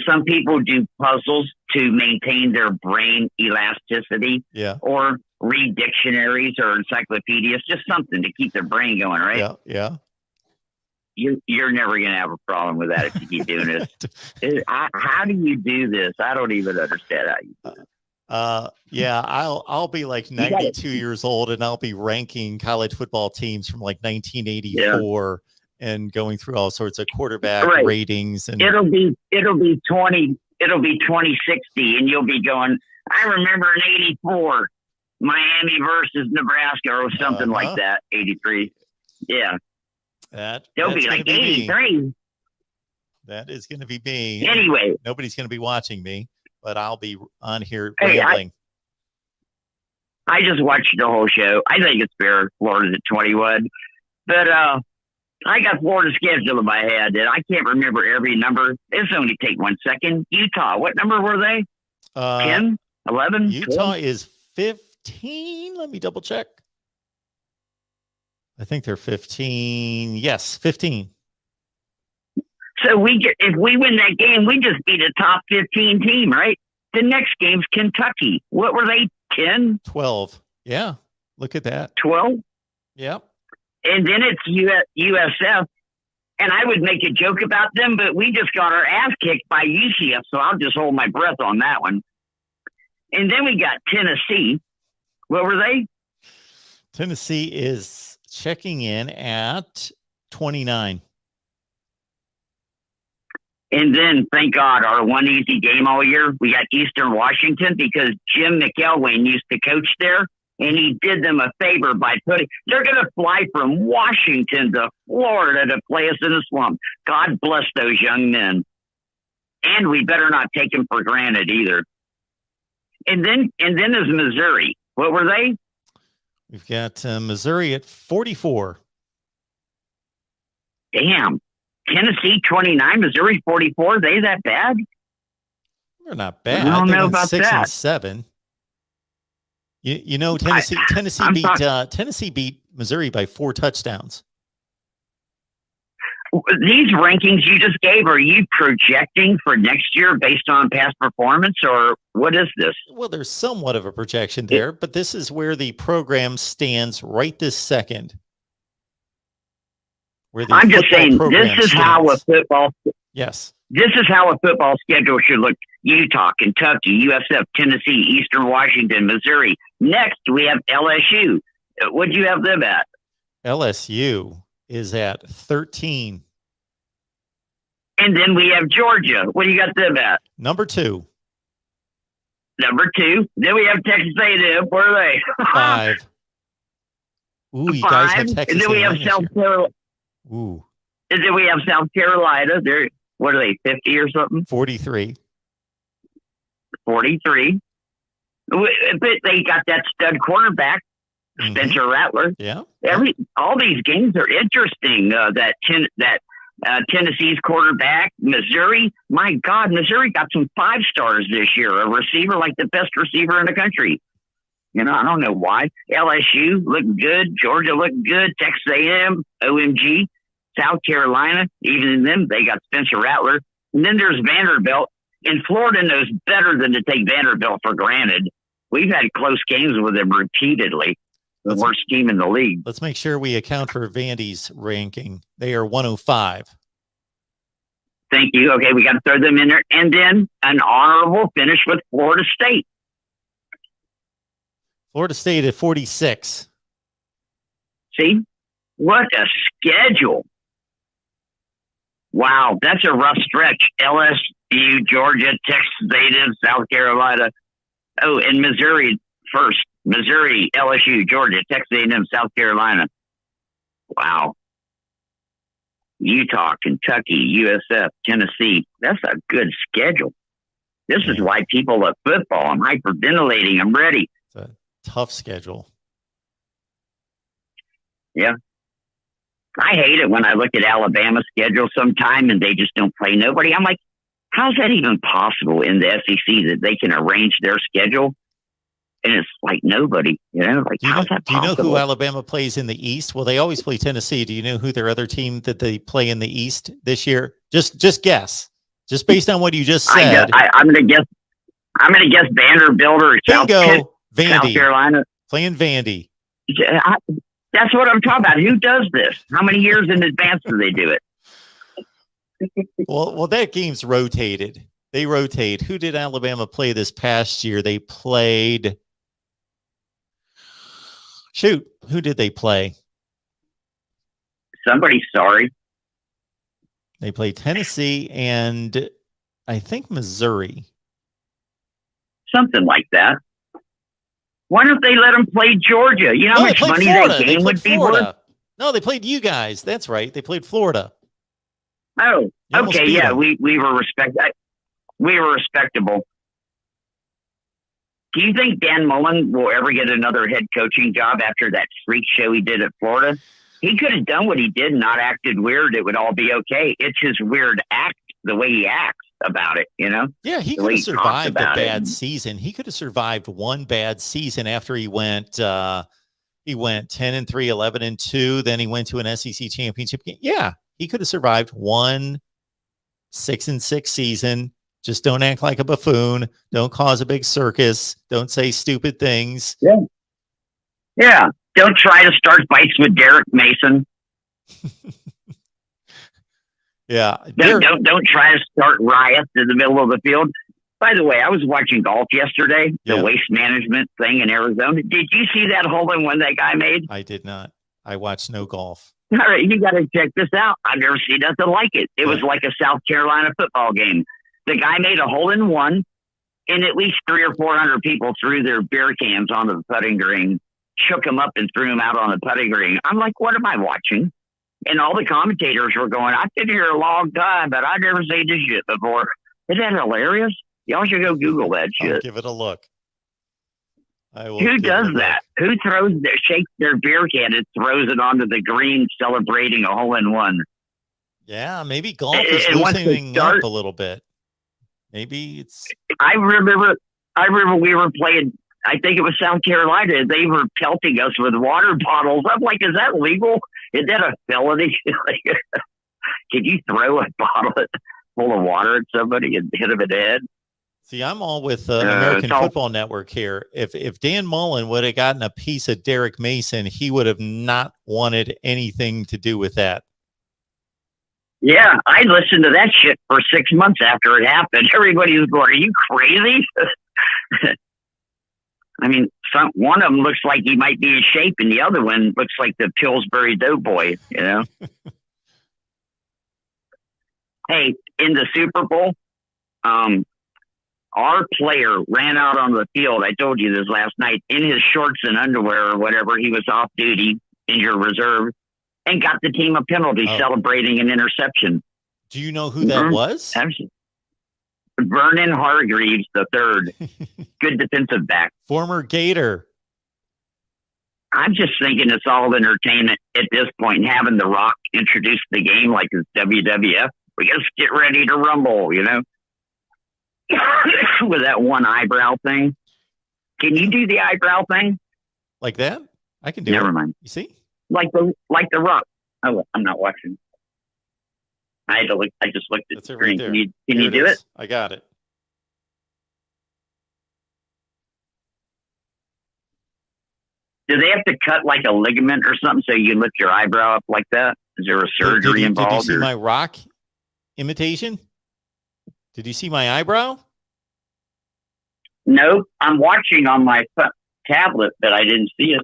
some people do puzzles to maintain their brain elasticity, Yeah. or read dictionaries or encyclopedias, just something to keep their brain going, right? Yeah. Yeah. You're never going to have a problem with that if you keep doing this. How do you do this? I don't even understand how you do it. Yeah, I'll be like 92 years old, and I'll be ranking college football teams from like 1984 and going through all sorts of quarterback ratings. And it'll be 2060, and you'll be going, I remember in 84, Miami versus Nebraska or something like that. 83. Yeah. They'll be like 83. That is going to be me. Anyway, nobody's going to be watching me, but I'll be on here rambling. I just watched the whole show. I think it's fair. Florida's at 21, but I got Florida's schedule in my head, and I can't remember every number. This only take 1 second. Utah, what number were they? 10, 11? Utah 12? Is 15. Let me double check. I think they're 15. Yes, 15. So if we win that game, we just beat a top 15 team, right? The next game's Kentucky. What were they? 10? 12. Yeah. Look at that. 12? Yep. And then it's USF. And I would make a joke about them, but we just got our ass kicked by UCF, so I'll just hold my breath on that one. And then we got Tennessee. What were they? Tennessee is checking in at 29. And then, thank God, our one easy game all year, we got Eastern Washington, because Jim McElwain used to coach there, and he did them a favor by they're going to fly from Washington to Florida to play us in the swamp. God bless those young men. And we better not take them for granted either. And then there's Missouri. What were they? We've got Missouri at 44. Damn. Tennessee 29, Missouri 44. They that bad? They're not bad. I don't know about 6 that. And 7. You know, Tennessee beat Missouri by 4 touchdowns. These rankings you just gave, are you projecting for next year based on past performance, or what is this? Well, there's somewhat of a projection there, but this is where the program stands right this second. I'm just saying, this is how a football. Yes. This is how a football schedule should look. Utah, Kentucky, USF, Tennessee, Eastern Washington, Missouri. Next, we have LSU. What'd you have them at? LSU is at 13. And then we have Georgia. What do you got them at? Number 2. Number 2. Then we have Texas A&M. Where are they? 5. Ooh, you guys have Texas. And then we have South Carolina. Ooh. And then we have South Carolina. They're, what are they, 50 or something? 43. 43. But they got that stud quarterback, Spencer Rattler. Yeah. All these games are interesting. Tennessee's quarterback, Missouri. My God, Missouri got some 5-stars this year. A receiver, like the best receiver in the country. I don't know why. LSU looked good. Georgia looked good. Texas A&M, OMG. South Carolina, even in them, they got Spencer Rattler. And then there's Vanderbilt. And Florida knows better than to take Vanderbilt for granted. We've had close games with them repeatedly. The worst team in the league. Let's make sure we account for Vandy's ranking. They are 105. Thank you. Okay, we got to throw them in there. And then an honorable finish with Florida State. Florida State at 46. See? What a schedule. Wow, that's a rough stretch. LSU, Georgia, Texas A&M, South Carolina. Oh, and Missouri first. Missouri, LSU, Georgia, Texas A&M, South Carolina. Wow. Utah, Kentucky, USF, Tennessee. That's a good schedule. This is why people love football. I'm hyperventilating. I'm ready. It's a tough schedule. Yeah. I hate it when I look at Alabama's schedule sometime and they just don't play nobody. I'm like, how's that even possible in the SEC that they can arrange their schedule? And it's like nobody, how's that possible? Do you know who Alabama plays in the East? Well, they always play Tennessee. Do you know who their other team that they play in the East this year? Just guess. Just based on what you just said. I'm going to guess. I'm going to guess Vanderbilt or South Carolina. Playing Vandy. That's what I'm talking about. Who does this? How many years in advance do they do it? Well, that game's rotated. They rotate. Who did Alabama play this past year? They played. Shoot, who did they play? Somebody, sorry. They played Tennessee and I think Missouri. Something like that. Why don't they let them play Georgia? You know how much money that game would be worth? No, they played you guys. That's right. They played Florida. Oh, okay. Yeah, we were respectable. Do you think Dan Mullen will ever get another head coaching job after that freak show he did at Florida? He could have done what he did and not acted weird. It would all be okay. It's his weird act, the way he acts about it, you know? Yeah, he could have survived a bad season. He could have survived one bad season after he went 10-3, 11-2. Then he went to an SEC championship game. Yeah, he could have survived one 6-6 season. Just don't act like a buffoon. Don't cause a big circus. Don't say stupid things. Yeah. Yeah. Don't try to start fights with Derek Mason. Yeah. Don't try to start riots in the middle of the field. By the way, I was watching golf yesterday, the waste management thing in Arizona. Did you see that hole-in-one that guy made? I did not. I watched no golf. All right, you got to check this out. I've never seen nothing like it. It was like a South Carolina football game. The guy made a hole-in-one, and at least 300 or 400 people threw their beer cans onto the putting green, shook them up and threw them out on the putting green. I'm like, what am I watching? And all the commentators were going, I've been here a long time, but I've never seen this shit before. Isn't that hilarious? Y'all should go Google that shit. I'll give it a look. Who does that? Who shakes their beer can and throws it onto the green celebrating a hole-in-one? Yeah, maybe golf is loosening up a little bit. Maybe it's... I remember we were playing, I think it was South Carolina, and they were pelting us with water bottles. I'm like, is that legal? Is that a felony? Can you throw a bottle full of water at somebody and hit them in the head? See, I'm all with American Football Network here. If Dan Mullen would have gotten a piece of Derek Mason, he would have not wanted anything to do with that. Yeah, I listened to that shit for 6 months after it happened. Everybody was going, are you crazy? I mean, one of them looks like he might be in shape, and the other one looks like the Pillsbury Doughboy, you know? Hey, in the Super Bowl, our player ran out on the field. I told you this last night, in his shorts and underwear or whatever. He was off duty, injured reserve, and got the team a penalty celebrating an interception. Do you know who that was? Vernon Hargreaves III. Good defensive back. Former Gator. I'm just thinking it's all entertainment at this point. Having The Rock introduce the game like it's WWF. We got to get ready to rumble, you know? With that one eyebrow thing. Can you do the eyebrow thing? Like that? I can do it. Never mind. You see? Like the Rock. Oh, I'm not watching. I had to look. I just looked at the screen. Right, can you do it? I got it. Do they have to cut like a ligament or something so you lift your eyebrow up like that? Is there a surgery involved? Did you see my Rock imitation? Did you see my eyebrow? Nope. I'm watching on my tablet, but I didn't see it.